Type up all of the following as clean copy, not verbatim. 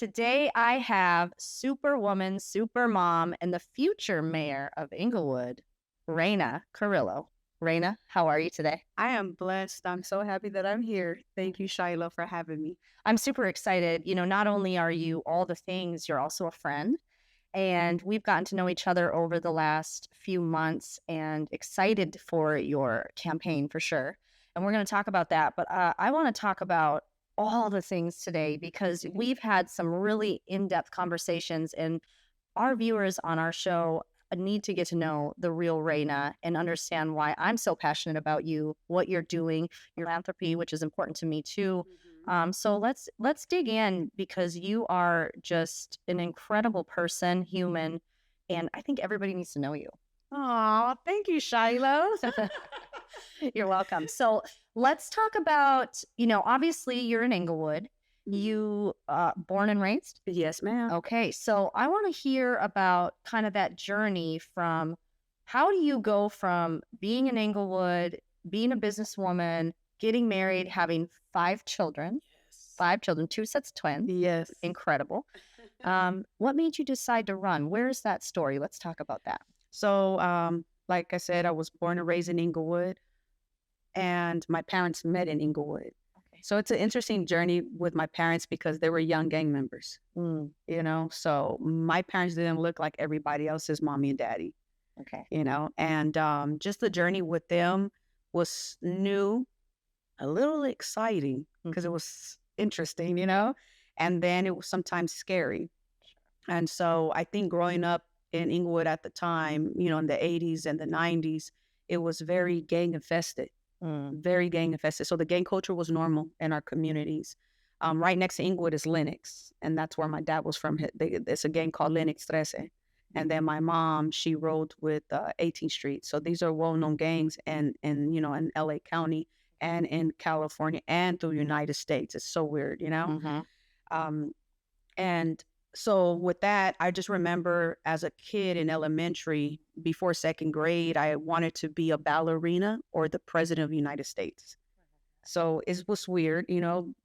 Today I have superwoman, super mom, and the future mayor of Inglewood, Raina Carrillo. Raina, how are you today? I am blessed. I'm so happy that I'm here. Thank you, Shylo, for having me. I'm super excited. Not only are you all the things, you're also a friend. And we've gotten to know each other over the last few months and excited for your campaign for sure. And we're going to talk about that. But I want to talk about all the things today because we've had some really in depth conversations, and our viewers on our show need to get to know the real Reina and understand why I'm so passionate about you, what you're doing, your philanthropy, which is important to me too. So let's dig in because you are just an incredible person, human, and I think everybody needs to know you. Oh, thank you, Shylo. You're welcome. So let's talk about, obviously you're in Inglewood. You born and raised? Yes, ma'am. Okay, so I want to hear about kind of that journey from how do you go from being in Inglewood, being a businesswoman, getting married, having Yes. 5 children, two sets of twins, Yes. incredible. What made you decide to run? Where's that story? Let's talk about that. So, like I said, I was born and raised in Inglewood, and my parents met in Inglewood. Okay. So it's an interesting journey with my parents because they were young gang members, Mm, So my parents didn't look like everybody else's mommy and daddy, okay. And just the journey with them was new, a little exciting because it was interesting, and then it was sometimes scary. And so I think growing up in Inglewood at the time, in the 80s and the 90s, it was very gang infested, Mm, very gang infested. So the gang culture was normal in our communities. Right next to Inglewood is Lennox, and that's where my dad was from. It's a gang called Lennox 13. And then my mom, she rode with 18th Street. So these are well-known gangs in LA County and in California and through the United States. It's so weird. mhm. Um, and so with that, I just remember as a kid in elementary, before second grade, I wanted to be a ballerina or the president of the United States. So it was weird.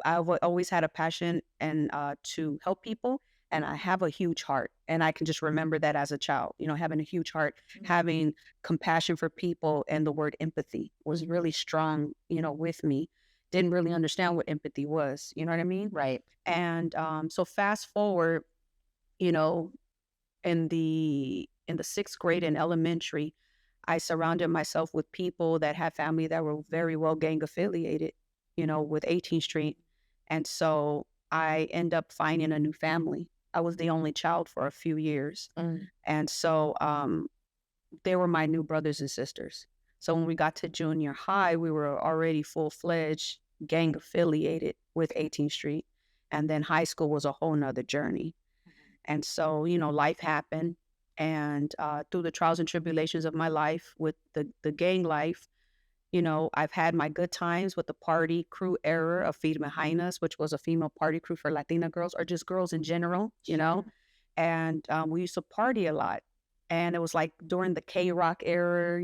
I've always had a passion and to help people, and I have a huge heart, and I can just remember that as a child. Having a huge heart, having compassion for people, and the word empathy was really strong. With me, didn't really understand what empathy was. You know what I mean? Right. And so fast forward, you know, in the sixth grade in elementary, I surrounded myself with people that had family that were very well gang affiliated, with 18th Street. And so I end up finding a new family. I was the only child for a few years. Mm, And so they were my new brothers and sisters. So when we got to junior high, we were already full fledged gang affiliated with 18th Street. And then high school was a whole nother journey. And so, life happened. And through the trials and tribulations of my life with the gang life, I've had my good times with the party crew era of Firme Hainas, which was a female party crew for Latina girls or just girls in general. And we used to party a lot. And it was like during the K Rock era,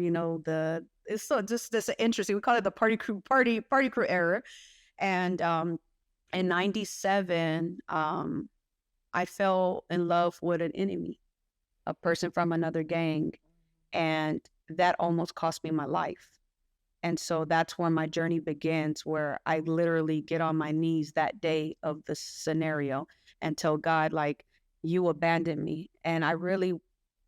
it's so just this interesting. We call it the party crew era. And in '97, I fell in love with an enemy, a person from another gang, and that almost cost me my life. And so that's where my journey begins, where I literally get on my knees that day of the scenario and tell God, like, you abandoned me. And I really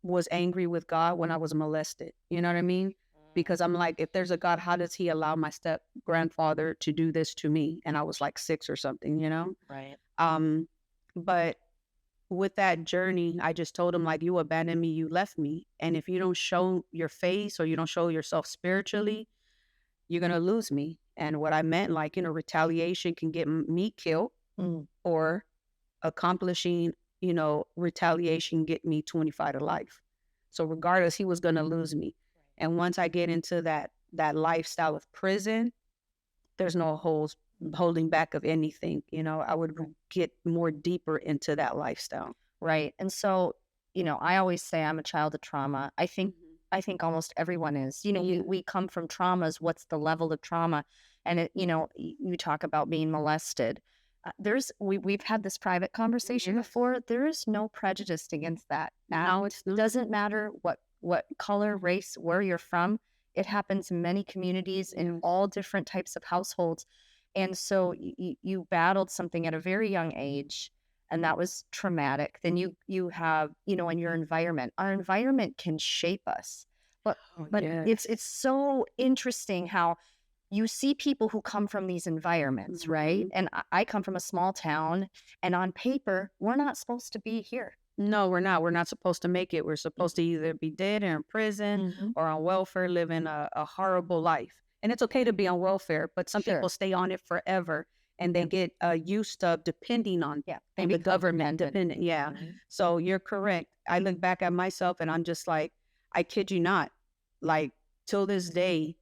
was angry with God when I was molested. You know what I mean? Because I'm like, if there's a God, how does he allow my step grandfather to do this to me? And I was like 6 or something. right. Um, but with that journey, I just told him, like, you abandoned me, you left me. And if you don't show your face or you don't show yourself spiritually, you're going to lose me. And what I meant, like, retaliation can get me killed Mm, or accomplishing, retaliation get me 25 to life. So regardless, he was going to lose me. And once I get into that lifestyle of prison, there's no holding back of anything. I would get more deeper into that lifestyle. right. And so, I always say I'm a child of trauma. I think Mhm. I think almost everyone is. Yeah. We come from traumas. What's the level of trauma? And you talk about being molested. we've had this private conversation Mhm. before. There is no prejudice against that. No, it's not. Doesn't matter what color, race, where you're from. It happens in many communities in Yes. all different types of households. And so you battled something at a very young age, and that was traumatic. Then you have, in your environment. Our environment can shape us. But Oh, but yes. it's so interesting how you see people who come from these environments, right? Mhm. And I come from a small town, and on paper, we're not supposed to be here. No, we're not. We're not supposed to make it. We're Mm. supposed to either be dead or in prison Mhm. or on welfare, living a horrible life. And it's okay to be on welfare, but some Sure. people stay on it forever and they Yeah. get used to depending Yeah. They on the become government, dependent. dependent. Yeah. Mhm. So you're correct. I look back at myself and I'm just like, I kid you not. Like, till this day,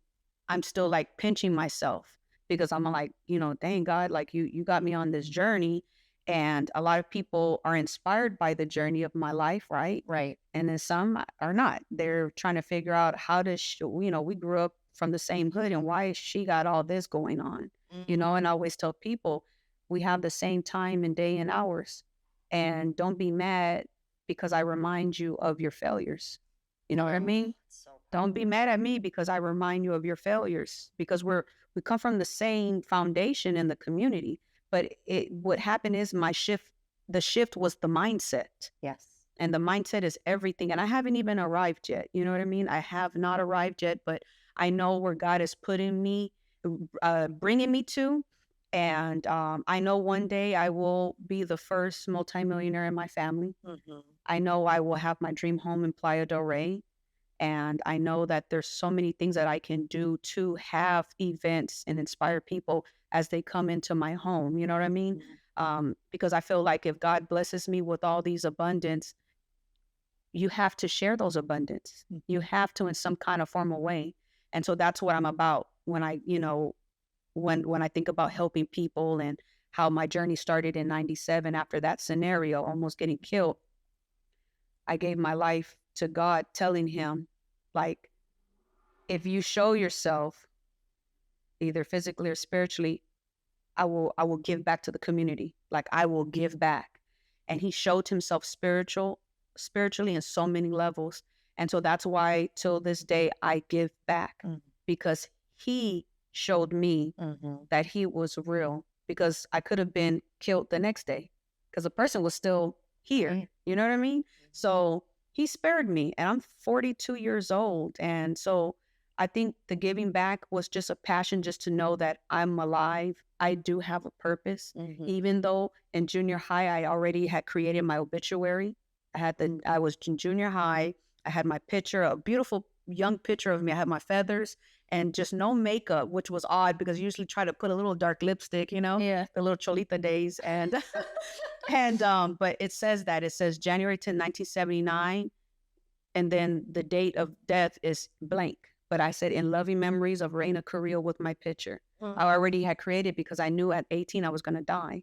I'm still like pinching myself because I'm like, dang God, like you got me on this journey. And a lot of people are inspired by the journey of my life, right? Right. And then some are not. They're trying to figure out how does she, we grew up from the same hood and why has she got all this going on? Mhm. And I always tell people we have the same time and day and hours. And don't be mad because I remind you of your failures. You know what I mean? So Don't be mad at me because I remind you of your failures because we come from the same foundation in the community. But what happened is the shift was the mindset. yes. And the mindset is everything. And I haven't even arrived yet. You know what I mean? I have not arrived yet, but I know where God is putting me, bringing me to. And I know one day I will be the first multimillionaire in my family. Mhm. I know I will have my dream home in Playa del Rey. And I know that there's so many things that I can do to have events and inspire people as they come into my home. You know what I mean? Mhm. Because I feel like if God blesses me with all these abundance, you have to share those abundance. You Mhm. have to in some kind of formal way. And so that's what I'm about when when I think about helping people and how my journey started in 97 after that scenario, almost getting killed. I gave my life to God, telling him, like, if you show yourself either physically or spiritually, I will give back to the community. Like I will give back. And he showed himself spiritually in so many levels. And so that's why till this day I give back Mhm. because he showed me Mhm. that he was real because I could have been killed the next day because the person was still here. Right. You know what I mean? So he spared me and I'm 42 years old. And so I think the giving back was just a passion just to know that I'm alive. I do have a purpose. Mhm. Even though in junior high, I already had created my obituary. I was in junior high. I had my picture, a beautiful young picture of me. I had my feathers and just no makeup, which was odd because I usually try to put a little dark lipstick, Yeah. the little Cholita days. And, but it says January 10th, 1979. And then the date of death is blank. But I said, in loving memories of Raina Carrillo with my picture. Mm. I already had created because I knew at 18 I was going to die.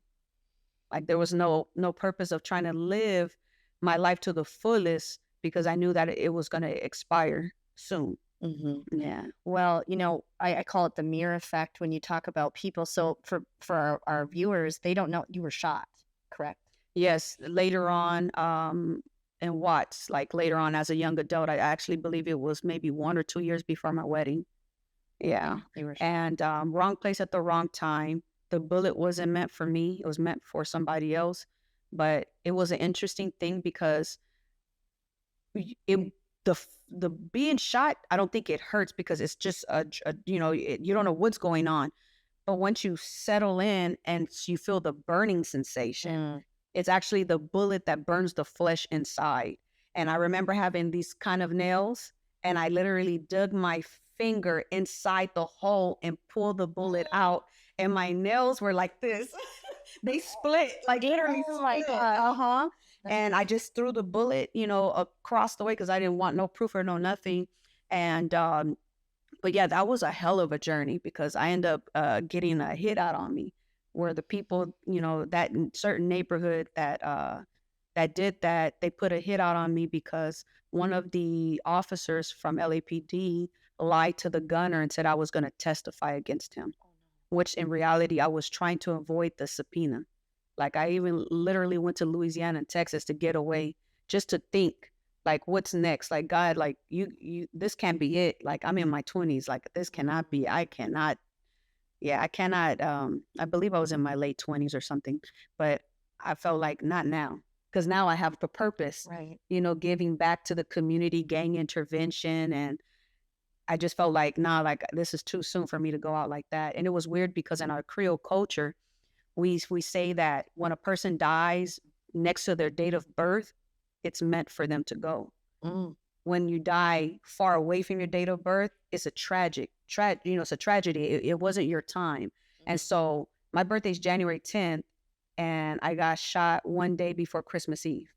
Like there was no purpose of trying to live my life to the fullest because I knew that it was going to expire soon. Mhm. Yeah. Well, I call it the mirror effect when you talk about people. So for our viewers, they don't know you were shot, correct? Yes, later on, in Watts, like later on as a young adult, I actually believe it was maybe 1 or 2 years before my wedding. Yeah. You were shot. And wrong place at the wrong time. The bullet wasn't meant for me. It was meant for somebody else. But it was an interesting thing because it the being shot, I don't think it hurts because it's just you don't know what's going on. But once you settle in and you feel the burning sensation, Mm. it's actually the bullet that burns the flesh inside. And I remember having these kind of nails, and I literally dug my finger inside the hole and pulled the bullet out. And my nails were like this. They split, like literally Oh my split. gosh. Uh-huh. And I just threw the bullet, across the way because I didn't want no proof or no nothing. And but yeah, that was a hell of a journey because I ended up getting a hit out on me where the people, that certain neighborhood that did that, they put a hit out on me because one of the officers from LAPD lied to the gunner and said I was going to testify against him, which in reality I was trying to avoid the subpoena. Like I even literally went to Louisiana and Texas to get away just to think like what's next? Like God, like you this can't be it. Like I'm in my 20s. Like this cannot be. I cannot. Yeah, I cannot. I believe I was in my late 20s or something, but I felt like not now because now I have the purpose, Right. giving back to the community, gang intervention, and I just felt like, nah, like this is too soon for me to go out like that. And it was weird because in our Creole culture, we say that when a person dies next to their date of birth, it's meant for them to go. Mm. When you die far away from your date of birth, it's a it's a tragedy. It wasn't your time. And so my birthday's January 10th, and I got shot one day before Christmas Eve.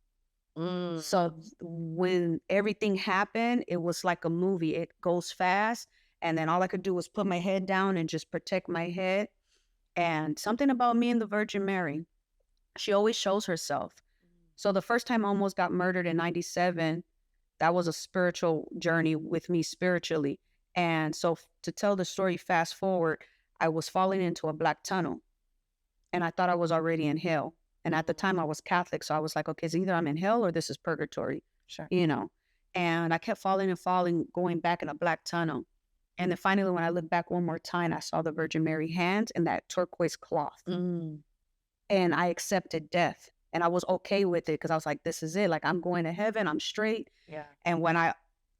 Mm. So when everything happened, it was like a movie. It goes fast. And then all I could do was put my head down and just protect my head. And something about me and the Virgin Mary, she always shows herself. So the first time I almost got murdered in 97, that was a spiritual journey with me spiritually. And so to tell the story fast forward, I was falling into a black tunnel and I thought I was already in hell. And at the time I was Catholic. So I was like, okay, it's either I'm in hell or this is purgatory, Sure. And I kept falling and falling, going back in a black tunnel. And then finally, when I looked back one more time, I saw the Virgin Mary hands and that turquoise cloth. Mm. And I accepted death. And I was okay with it because I was like, this is it. Like, I'm going to heaven. I'm straight. Yeah. And when I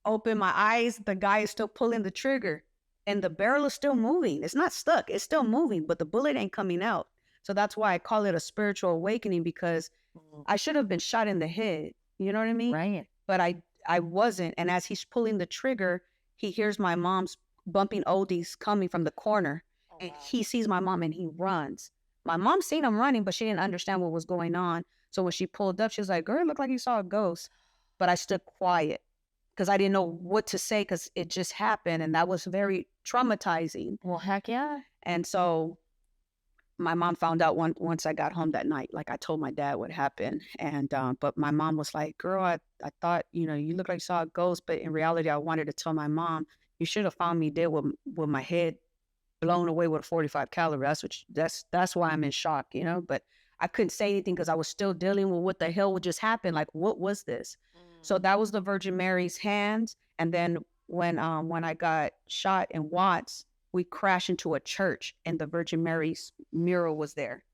opened my eyes, the guy is still pulling the trigger and the barrel is still moving. It's not stuck. It's still moving, but the bullet ain't coming out. So that's why I call it a spiritual awakening, because I should have been shot in the head. You know what I mean? Right. But I wasn't. And as he's pulling the trigger, he hears my mom's bumping oldies coming from the corner. Oh, And wow. he sees my mom and he runs. My mom seen him running, but she didn't understand what was going on. So when she pulled up, she was like, girl, it looked like you saw a ghost. But I stood quiet because I didn't know what to say because it just happened. And that was very traumatizing. Well, heck yeah. And so my mom found out once I got home that night. Like I told my dad what happened. And but my mom was like, girl, I thought, you look like you saw a ghost. But in reality, I wanted to tell my mom, you should have found me dead with my head blown away with a 45 caliber. That's why I'm in shock, but I couldn't say anything because I was still dealing with what the hell would just happen. Like, what was this? So that was the Virgin Mary's hands. And then when I got shot in Watts, we crashed into a church and the Virgin Mary's mural was there.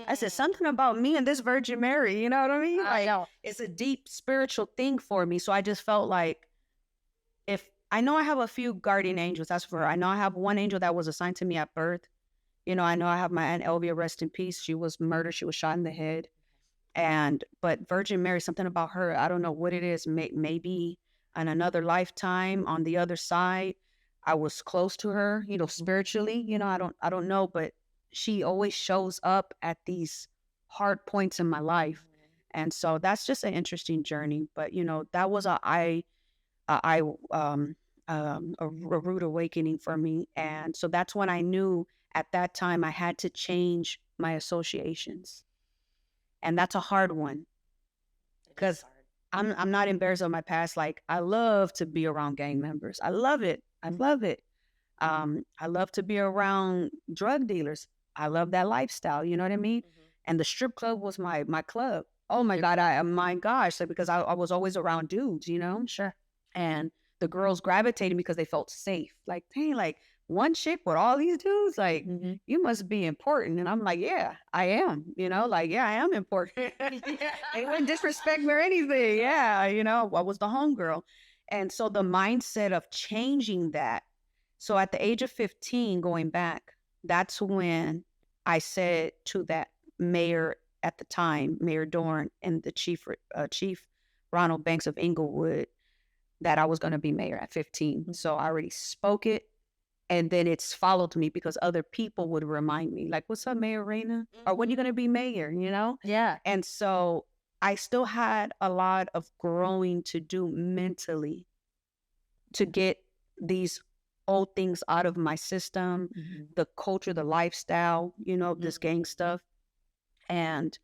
I said, something about me and this Virgin Mary, you know what I mean? I know. It's a deep spiritual thing for me. So I just felt like, if I know I have a few guardian angels, that's for her. I know I have one angel that was assigned to me at birth. I know I have my Aunt Elvia, rest in peace. She was murdered. She was shot in the head. But Virgin Mary, something about her, I don't know what it is. Maybe in another lifetime on the other side, I was close to her, spiritually. I don't know, but she always shows up at these hard points in my life. And so that's just an interesting journey. But, that was a rude awakening for me. And so that's when I knew at that time I had to change my associations. And that's a hard one because I'm not embarrassed of my past. Like, I love to be around gang members. I love it. I love it. I love to be around drug dealers. I love that lifestyle. You know what I mean? And the strip club was my club. Oh my God. My gosh. Like, because I was always around dudes, Sure. and the girls gravitated because they felt safe. Like, dang, like one chick with all these dudes, like, you must be important. And I'm like, yeah, I am, like, yeah, I am important. They wouldn't disrespect me or anything. Yeah, I was the homegirl. And so the mindset of changing that. So at the age of 15, going back, that's when I said to that mayor at the time, Mayor Dorn, and the chief Ronald Banks of Inglewood, that I was going to be mayor at 15. So I already spoke it. And then it's followed me because other people would remind me, like, what's up, Mayor Raina? Or when are you going to be mayor, Yeah. And so I still had a lot of growing to do mentally to get these old things out of my system, the culture, the lifestyle, this gang stuff. And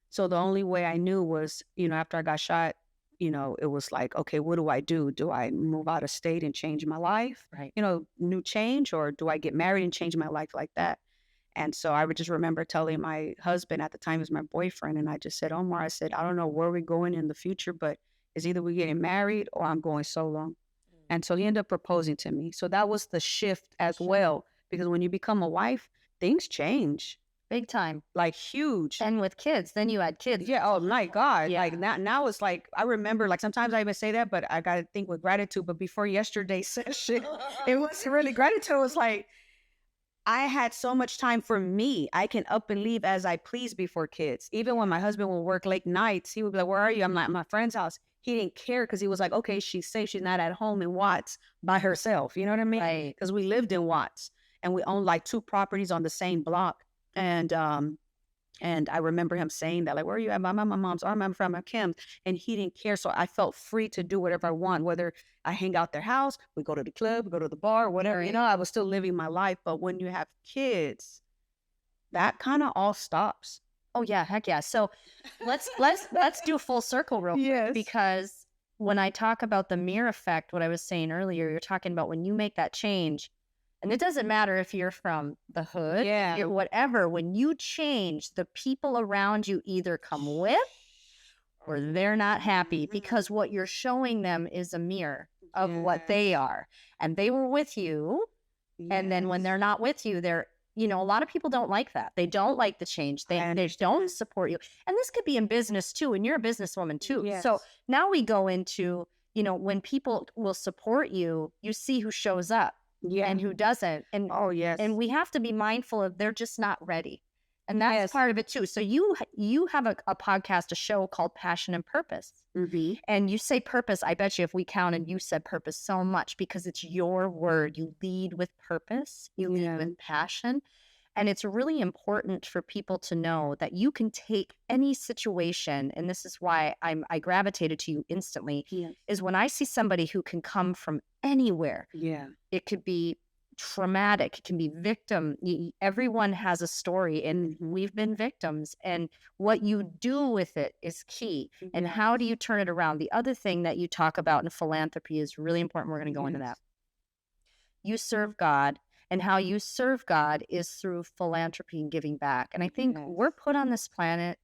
so the only way I knew was, after I got shot, it was like, okay, what do I do? Do I move out of state and change my life? Right. New change, or do I get married and change my life like that? And so I would just remember telling my husband at the time, was my boyfriend, and I just said, Omar, I said, I don't know where we're going in the future, but it's either we getting married or I'm going solo. And so he ended up proposing to me. So that was the shift as well, because when you become a wife, things change Big time. like huge. And with kids, then you had kids. Yeah. Oh my God. Yeah. Like now it's like, I remember, like, sometimes I even say that, but I got to think with gratitude. But before yesterday's session, it was really gratitude. It was like, I had so much time for me. I can up and leave as I please before kids. Even when my husband would work late nights, he would be like, where are you? I'm like, my friend's house. He didn't care because he was like, okay, she's safe. She's not at home in Watts by herself. You know what I mean? Right. Because we lived in Watts and we owned like 2 properties on the same block. And I remember him saying that, like, where are you at? I'm at my mom's, or I'm at my Kim's. And he didn't care. So I felt free to do whatever I want, whether I hang out their house, we go to the club, we go to the bar, whatever. You know, I was still living my life. But when you have kids, that kind of all stops. Oh yeah, heck yeah. So let's do full circle real quick. Yes. Because when I talk about the mirror effect, what I was saying earlier, you're talking about when you make that change, and it doesn't matter if you're from the hood, Yeah. whatever, when you change, the people around you either come with or they're not happy, because what you're showing them is a mirror of what they are. And they were with you. And then when they're not with you, they're, you know, a lot of people don't like that. They don't like the change. They don't support you. And this could be in business too. And you're a businesswoman too. Yes. So now we go into, you know, when people will support you, you see who shows up and who doesn't. And Oh, yes. and we have to be mindful of they're just not ready. And that's part of it too. So you have a podcast, a show called Passion and Purpose. Mm-hmm. And you say purpose. I bet you if we counted, you said purpose so much because it's your word. You lead with purpose. You lead with passion. And it's really important for people to know that you can take any situation. And this is why I gravitated to you instantly, is when I see somebody who can come from anywhere. Yeah. It could be traumatic, it can be victim. Everyone has a story, and we've been victims. And what you do with it is key. And how do you turn it around? The other thing that you talk about in philanthropy is really important. We're going to go into that. You serve God, and how you serve God is through philanthropy and giving back. And I think we're put on this planet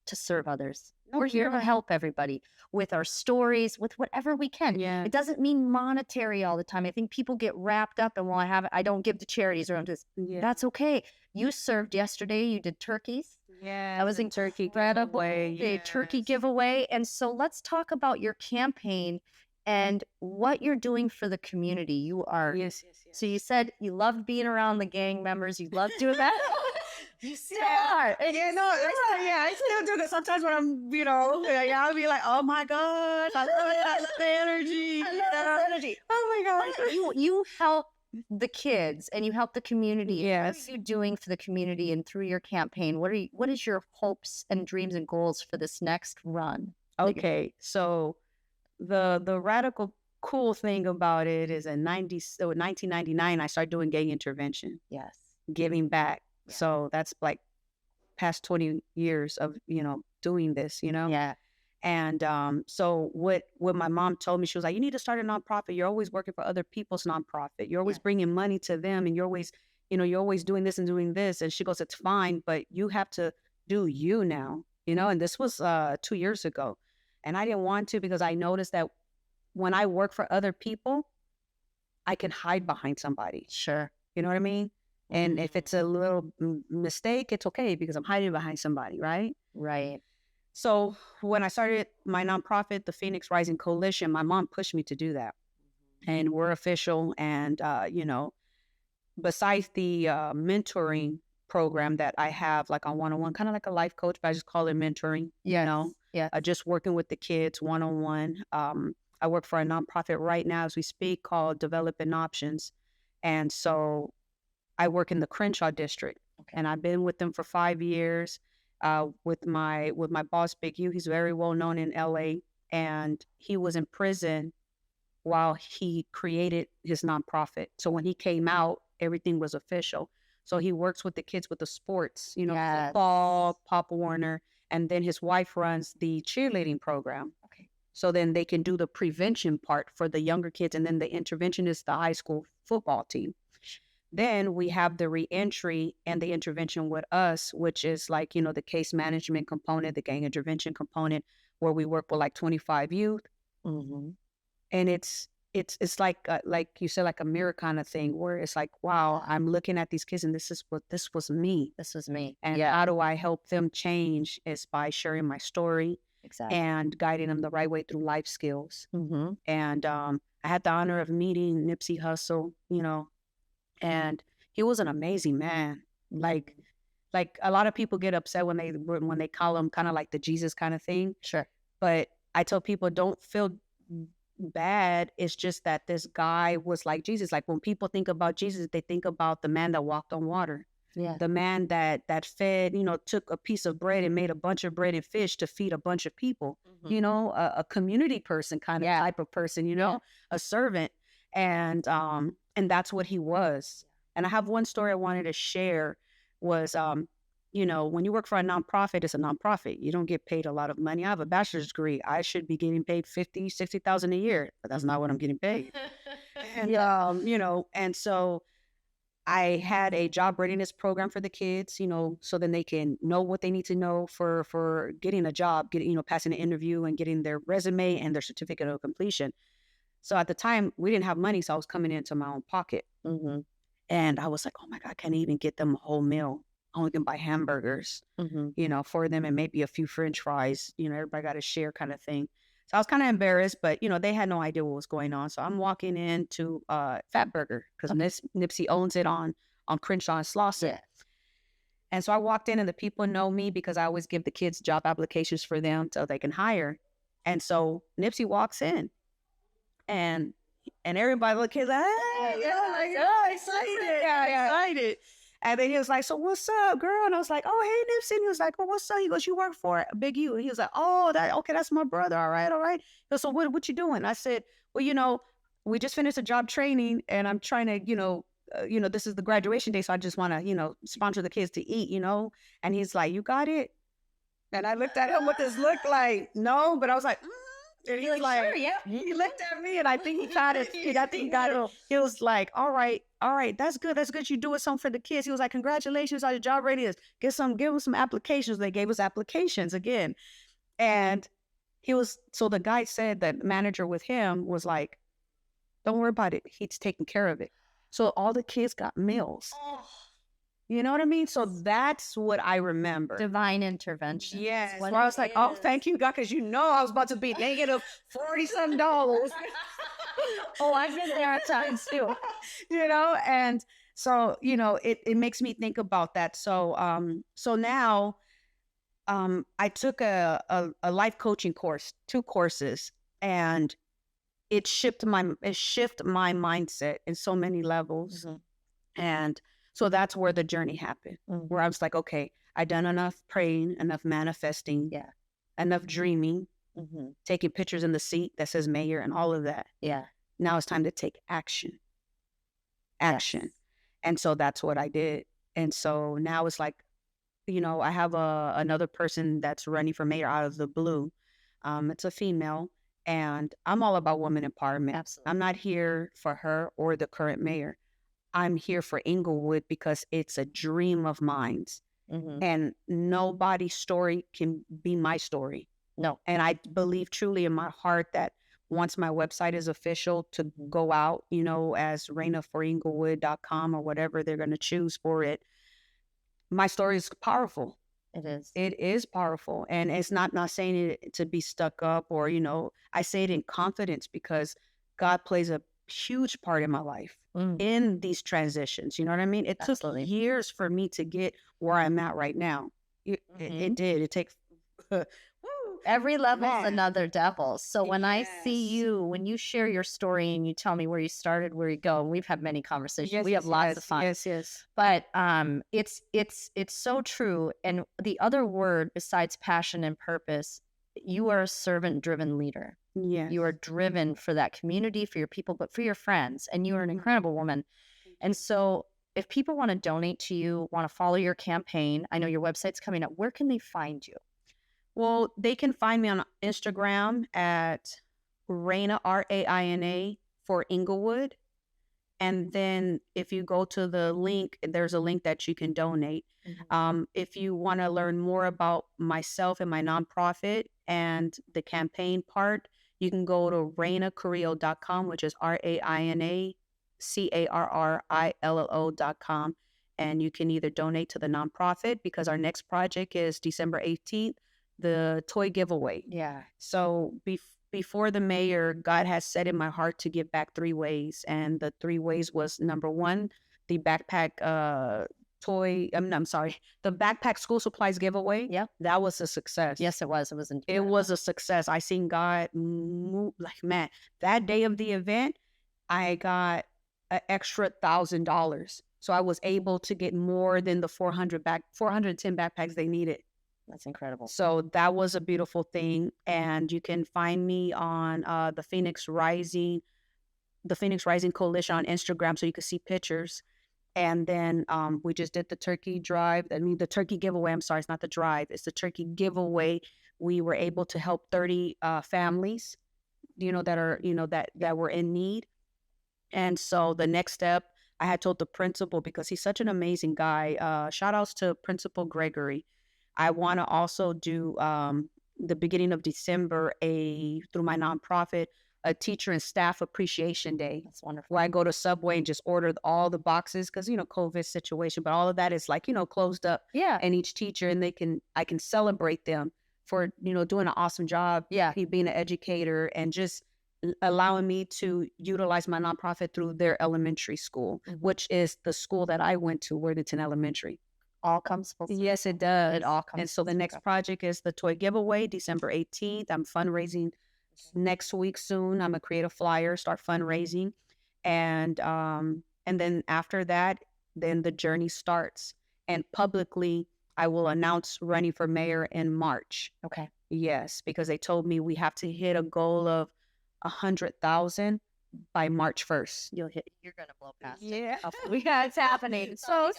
to serve others. We're here to help everybody with our stories, with whatever we can. It doesn't mean monetary all the time. I think people get wrapped up in, well, I don't give to charities or I'm just, that's okay. You served yesterday. You did turkeys. Yeah. That was incredible. A turkey giveaway. And so let's talk about your campaign and what you're doing for the community. You are. Yes. So you said you loved being around the gang members. You loved doing that. You still are. Yeah, no, I still do that. Sometimes when I'm, you know, I'll be like, oh my God, I love the energy. I love the energy. Oh my God. You help the kids and you help the community. Yes. What are you doing for the community and through your campaign? What is your hopes and dreams and goals for this next run? Okay, so the radical cool thing about it is in 1999, I started doing gang intervention. Yes. Giving back. So that's like past 20 years of, you know, doing this, you know? Yeah. And so what my mom told me, she was like, you need to start a nonprofit. You're always working for other people's nonprofit. You're always bringing money to them, and you're always, you know, you're always doing this and doing this. And she goes, it's fine, but you have to do you now, you know? And this was 2 years ago. And I didn't want to, because I noticed that when I work for other people, I can hide behind somebody. Sure. You know what I mean? And if it's a little mistake, it's okay because I'm hiding behind somebody, right? Right. So when I started my nonprofit, the Phoenix Rising Coalition, my mom pushed me to do that. And we're official. And, you know, besides the mentoring program that I have, like on one-on-one, kind of like a life coach, but I just call it mentoring, you know, just working with the kids one-on-one. I work for a nonprofit right now as we speak called Developing Options. And so I work in the Crenshaw district, and I've been with them for 5 years. With my boss, Big U, he's very well known in LA, and he was in prison while he created his nonprofit. So when he came out, everything was official. So he works with the kids with the sports, you know, football, Pop Warner, and then his wife runs the cheerleading program. Okay. So then they can do the prevention part for the younger kids, and then the intervention is the high school football team. Then we have the reentry and the intervention with us, which is like, the case management component, the gang intervention component, where we work with like 25 youth. Mhm. And it's like you said, like a mirror kind of thing where it's like, wow, I'm looking at these kids and this was me. This was me. And Yeah, how do I help them change is by sharing my story exactly. and guiding them the right way through life skills. Mhm. And I had the honor of meeting Nipsey Hussle, and he was an amazing man. Like Mhm. like a lot of people get upset when they call him kind of like the Jesus kind of thing. Sure. But I tell people, don't feel bad. It's just that this guy was like Jesus. Like when people think about Jesus, they think about the man that walked on water, Yeah. the man that fed, took a piece of bread and made a bunch of bread and fish to feed a bunch of people. Mhm. A community person kind of Yeah. type of person. A servant, and that's what he was. And I have one story I wanted to share was when you work for a nonprofit, it's a nonprofit. You don't get paid a lot of money. I have a bachelor's degree. I should be getting paid 50, 60,000 a year, but that's not what I'm getting paid. And and so I had a job readiness program for the kids, so then they can know what they need to know for getting a job, getting, passing an interview and getting their resume and their certificate of completion. So at the time we didn't have money, so I was coming into my own pocket. Mhm. And I was like, oh my God, I can't even get them a whole meal. I only can buy hamburgers, Mhm. for them and maybe a few French fries. Everybody got to share kind of thing. So I was kind of embarrassed, but they had no idea what was going on. So I'm walking into Fat Burger because Nipsey owns it on Crenshaw and Slauson. Yeah. And so I walked in and the people know me because I always give the kids job applications for them so they can hire. And so Nipsey walks in and everybody look, he's like, hey, yeah, like, oh, excited, yeah, excited. And then he was like, so what's up, girl? And I was like, oh, hey, Nipsey. And he was like, oh, what's up? He goes, you work for Big U. And he was like, oh, okay, that's my brother. All right, all right. He goes, so what you doing? I said, well, we just finished a job training and I'm trying to, this is the graduation day. So I just want to, sponsor the kids to eat, And he's like, you got it? And I looked at him with this look like, no, but I was like, and he's like, sure, yeah. he looked at me and I think he tried to, I think he got it. He was like, all right, that's good. That's good. You're doing something for the kids. He was like, congratulations on your job readiness. Give them some applications. They gave us applications again. And so the guy said that manager with him was like, don't worry about it. He's taking care of it. So all the kids got meals. Oh, You know what I mean? So that's what I remember. divine intervention. Yes. What Where I it was like, oh, is. thank you, God, because I was about to be negative $40-some. Oh, I've been there at times too. And so, it makes me think about that. So now I took a life coaching course, 2 courses, and it shifted my mindset in so many levels. Mhm. And so that's where the journey happened, Mhm. where I was like, okay, I done enough praying, enough manifesting, Yeah. enough dreaming, Mhm. taking pictures in the seat that says mayor and all of that. Yeah. Now it's time to take action. Action. Yes. And so that's what I did. And so now it's like, I have another person that's running for mayor out of the blue. It's a female, and I'm all about woman empowerment. Absolutely. I'm not here for her or the current mayor. I'm here for Inglewood because it's a dream of mine. Mhm. And nobody's story can be my story. No. And I believe truly in my heart that once my website is official to go out, as rainaforinglewood.com or whatever they're going to choose for it, my story is powerful. It is. It is powerful. And it's not saying it to be stuck up or, I say it in confidence because God plays a huge part in my life Mm. in these transitions. You know what I mean? It took Absolutely. years for me to get where I'm at right now. It did. It takes Every level's Man. another devil. So when I see Yes. you, when you share your story and you tell me where you started, where you go, and we've had many conversations. Yes, We have yes, lots yes, of fun. yes. But it's so true. And the other word besides passion and purpose, you are a servant-driven leader. Yes. You are driven for that community, for your people, but for your friends. And you are an incredible woman. And so if people want to donate to you, want to follow your campaign, I know your website's coming up. Where can they find you? Well, they can find me on Instagram at Raina, Raina for Inglewood. And then if you go to the link, there's a link that you can donate. If you want to learn more about myself and my nonprofit and the campaign part, you can go to rainacarrillo.com, which is RAINACARRILLO.com. And you can either donate to the nonprofit, because our next project is December 18th, the toy giveaway. Yeah. So before the mayor, God has set in my heart to give back 3 ways. And the 3 ways was, number one, the backpack I'm sorry, the backpack school supplies giveaway. Yeah. That was a success. Yes, it was. It was. It was a success. I seen God move, like, man, that day of the event, I got an extra $1,000. So I was able to get more than the 410 backpacks they needed. That's incredible. So that was a beautiful thing. And you can find me on the Phoenix Rising Coalition on Instagram, so you can see pictures. And then we just did the turkey drive. I mean, the turkey giveaway. I'm sorry, it's not the drive. It's the turkey giveaway. We were able to help 30 families, that were in need. And so the next step, I had told the principal, because he's such an amazing guy. Shout outs to Principal Gregory. I want to also do the beginning of December, through my nonprofit, a teacher and staff appreciation day. That's wonderful. Where I go to Subway and just order all the boxes, because COVID situation, but all of that is like closed up. Yeah. And each teacher, and I can celebrate them for doing an awesome job. Yeah. Being an educator and just allowing me to utilize my nonprofit through their elementary school, which is the school that I went to, Worthington Elementary. All comes full circle. Yes, it does. It all comes. And so the next project is the toy giveaway, December 18th. I'm fundraising next week soon. I'm gonna create a flyer, start fundraising, and then after that, then the journey starts. And publicly, I will announce running for mayor in March. Okay. Yes, because they told me we have to hit a goal of 100,000 by March 1st. You're gonna blow past it. Yeah. Yeah, it's happening. So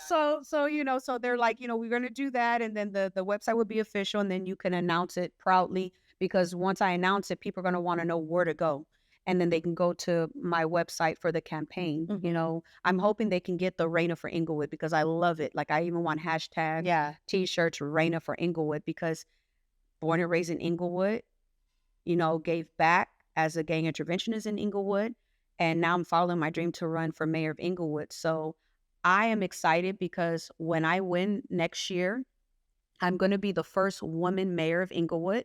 they're like, we're going to do that. And then the website will be official, and then you can announce it proudly, because once I announce it, people are going to want to know where to go. And then they can go to my website for the campaign. I'm hoping they can get the Raina for Inglewood, because I love it. Like, I even want hashtag t-shirts, Raina for Inglewood, because born and raised in Inglewood, gave back as a gang interventionist in Inglewood. And now I'm following my dream to run for mayor of Inglewood. So I am excited, because when I win next year, I'm going to be the first woman mayor of Inglewood.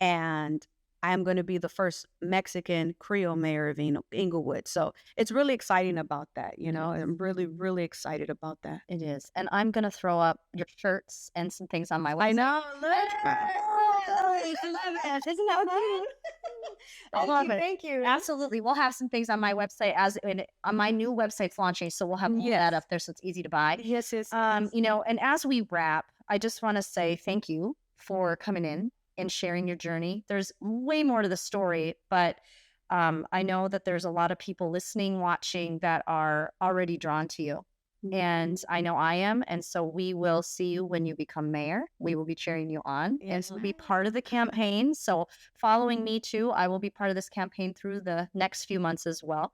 And I am going to be the first Mexican Creole mayor of Inglewood. So it's really exciting about that. I'm really, really excited about that. It is. And I'm going to throw up your shirts and some things on my website. I know. Isn't that good? I love it. Thank you. Absolutely. We'll have some things on my website on my new website's launching. So we'll have all that up there, so it's easy to buy. Yes. And as we wrap, I just want to say thank you for coming in and sharing your journey. There's way more to the story, but I know that there's a lot of people listening, watching, that are already drawn to you. And I know I am. And so we will see you when you become mayor. We will be cheering you on and be part of the campaign. So following me too, I will be part of this campaign through the next few months as well.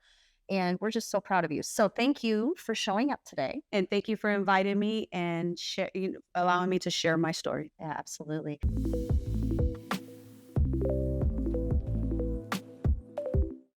And we're just so proud of you. So thank you for showing up today. And thank you for inviting me and allowing me to share my story. Yeah, absolutely.